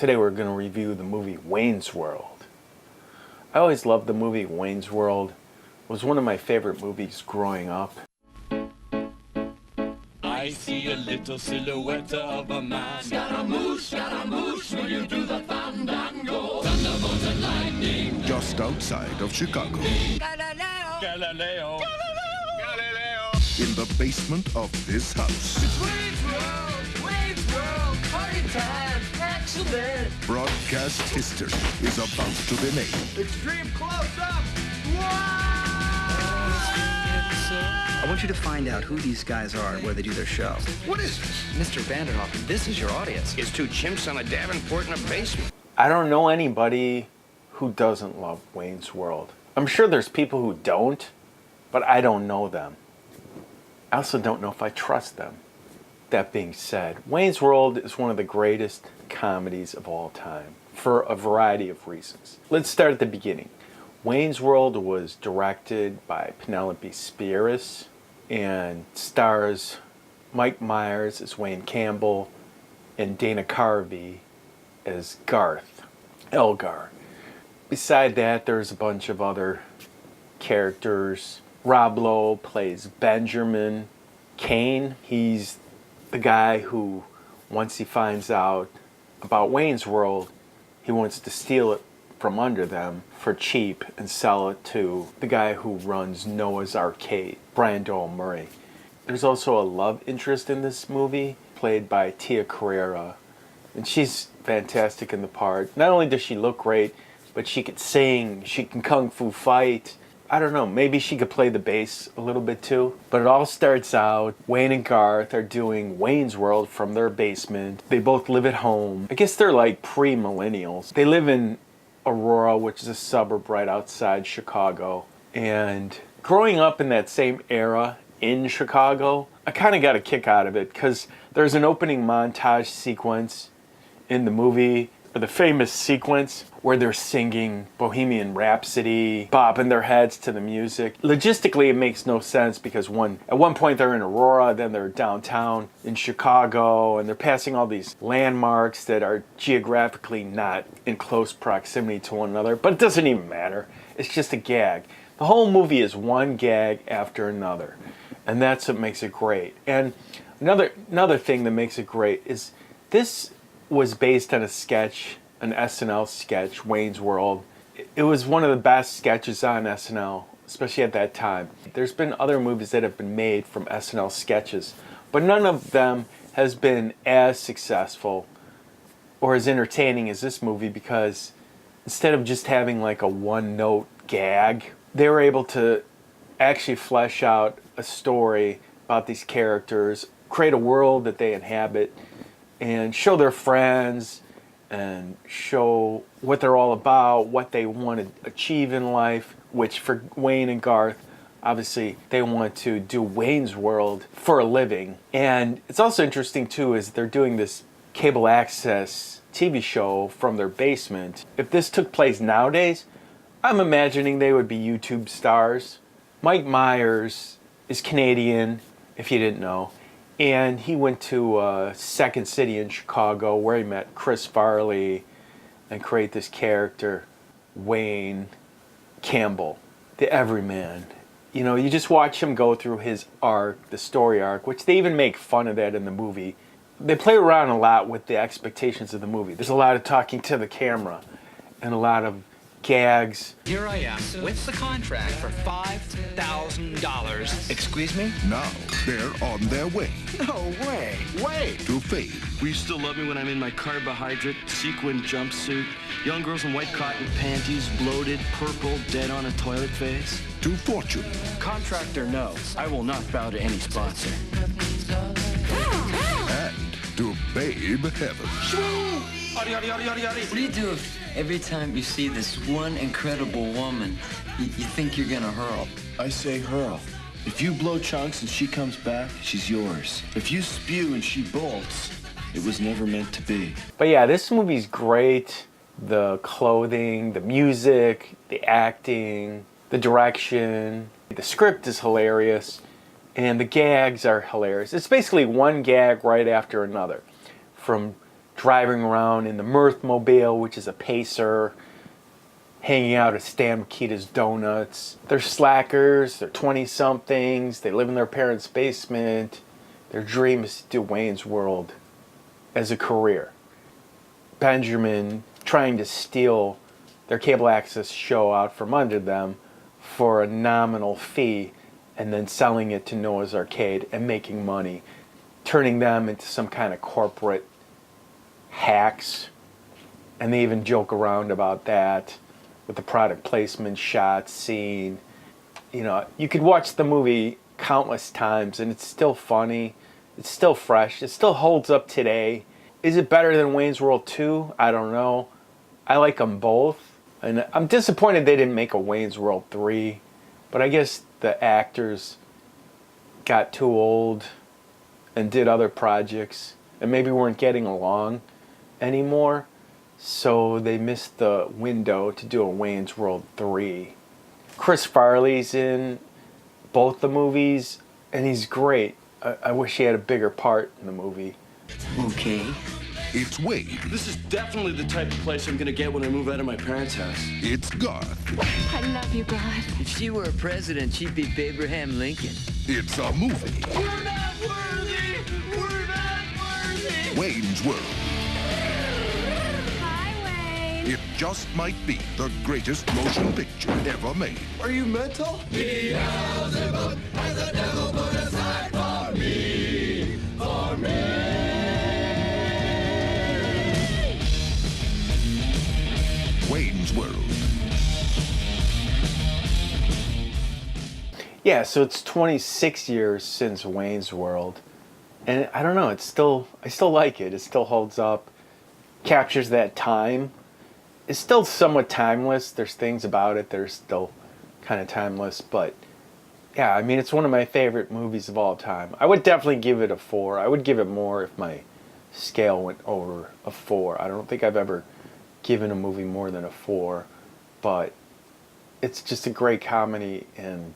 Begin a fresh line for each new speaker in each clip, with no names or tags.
Today we're going to review the movie Wayne's World. I always loved the movie Wayne's World. It was one of my favorite movies growing up.
I see a little silhouette of a man. Scaramouche, Scaramouche, will you do the fandango? Thunderbolt and lightning.
Just outside of Chicago.
Galileo, Galileo, Galileo.
In the basement of this house.
It's Wayne's World, party time, excellent.
Broadcast history is about to be made.
Extreme close-up.
I want you to find out who these guys are and where they do their show.
What is this?
Mr. Vanderhoff, this is your audience.
Is two chimps on a Davenport in a basement.
I don't know anybody who doesn't love Wayne's World. I'm sure there's people who don't, but I don't know them. I also don't know if I trust them. That being said, Wayne's World is one of the greatest comedies of all time for a variety of reasons. Let's start at the beginning. Wayne's World was directed by Penelope Speeris and stars Mike Myers as Wayne Campbell and Dana Carvey as Garth Elgar. Beside that, there's a bunch of other characters. Rob Lowe plays Benjamin Kane. He's the guy who, once he finds out about Wayne's World, he wants to steal it from under them for cheap and sell it to the guy who runs Noah's Arcade, Brian Doyle Murray. There's also a love interest in this movie, played by Carrera, and she's fantastic in the part. Not only does she look great, but she can sing, she can kung fu fight. I don't know, maybe she could play the bass a little bit too. But it all starts out, Wayne and Garth are doing Wayne's World from their basement. They both live at home. I guess they're like pre-millennials. They live in Aurora, which is a suburb right outside Chicago. And growing up in that same era in Chicago, I kind of got a kick out of it because there's an opening montage sequence in the movie, or the famous sequence where they're singing Bohemian Rhapsody, bobbing their heads to the music. Logistically, it makes no sense because at one point they're in Aurora, then they're downtown in Chicago, and they're passing all these landmarks that are geographically not in close proximity to one another, but it doesn't even matter. It's just a gag. The whole movie is one gag after another, and that's what makes it great. And another thing that makes it great is this was based on a sketch, an SNL sketch, Wayne's World. It was one of the best sketches on SNL, especially at that time. There's been other movies that have been made from SNL sketches, but none of them has been as successful or as entertaining as this movie, because instead of just having like a one-note gag, they were able to actually flesh out a story about these characters, create a world that they inhabit, and show their friends and show what they're all about, what they want to achieve in life, which for Wayne and Garth, obviously they want to do Wayne's World for a living. And it's also interesting too is they're doing this cable access TV show from their basement. If this took place nowadays, I'm imagining they would be YouTube stars. Mike Myers is Canadian, if you didn't know. And he went to Second City in Chicago where he met Chris Farley and create this character, Wayne Campbell, the everyman. You know, you just watch him go through his arc, the story arc, which they even make fun of that in the movie. They play around a lot with the expectations of the movie. There's a lot of talking to the camera and a lot of gags.
Here I am with the contract for $5,000.
Excuse me?
Now they're on their way
No way. Wait.
to fame.
Will you still love me when I'm in my carbohydrate sequin jumpsuit? Young girls in white cotton panties, bloated, purple, dead on a toilet face?
To fortune.
Contractor, no. I will not bow to any sponsor.
And to babe heaven.
What do you do if every time you see this one incredible woman, you think you're gonna hurl?
I say hurl. If you blow chunks and she comes back, she's yours. If you spew and she bolts, it was never meant to be.
But yeah, this movie's great. The clothing, the music, the acting, the direction, the script is hilarious, and the gags are hilarious. It's basically one gag right after another. From driving around in the Mirthmobile, which is a pacer, hanging out at Stan Mikita's Donuts. They're slackers, they're 20-somethings, they live in their parents' basement. Their dream is to do Wayne's World as a career. Benjamin trying to steal their cable access show out from under them for a nominal fee and then selling it to Noah's Arcade and making money, turning them into some kind of corporate hacks. And they even joke around about that with the product placement shots, scene. You know, you could watch the movie countless times and it's still funny, it's still fresh, it still holds up today. Is it better than Wayne's World 2? I don't know. I like them both. And I'm disappointed they didn't make a Wayne's World 3. But I guess the actors got too old and did other projects and maybe weren't getting along anymore. So they missed the window to do a Wayne's World 3. Chris Farley's in both the movies and he's great. I wish he had a bigger part in the movie.
Okay.
It's Wade.
This is definitely the type of place I'm gonna get when I move out of my parents' house.
It's Garth.
I love you, Garth.
If she were a president, she'd be Abraham Lincoln.
It's a movie.
We're not worthy! We're not worthy!
Wayne's World.
Hi, Wayne.
It just might be the greatest motion picture ever made.
Are you mental?
Beelzebub has the devil put aside for me, for me.
Wayne's World.
Yeah, so it's 26 years since Wayne's World. And I don't know, I still like it. It still holds up. Captures that time. It's still somewhat timeless. There's things about it that are still kind of timeless, but yeah, I mean, it's one of my favorite movies of all time. I would definitely give it a 4. I would give it more if my scale went over a 4. I don't think I've ever given a movie more than a 4, but it's just a great comedy and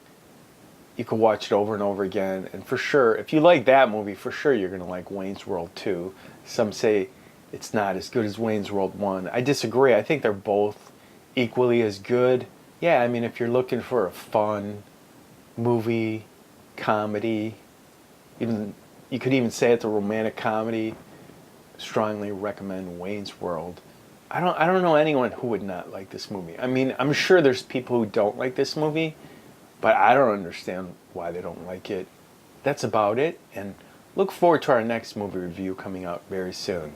you can watch it over and over again. And for sure, if you like that movie, for sure you're going to like Wayne's World 2. Some say it's not as good as Wayne's World 1. I disagree. I think they're both equally as good. Yeah, I mean, if you're looking for a fun movie, comedy, even you could even say it's a romantic comedy, strongly recommend Wayne's World. I don't know anyone who would not like this movie. I mean, I'm sure there's people who don't like this movie, but I don't understand why they don't like it. That's about it, and look forward to our next movie review coming out very soon.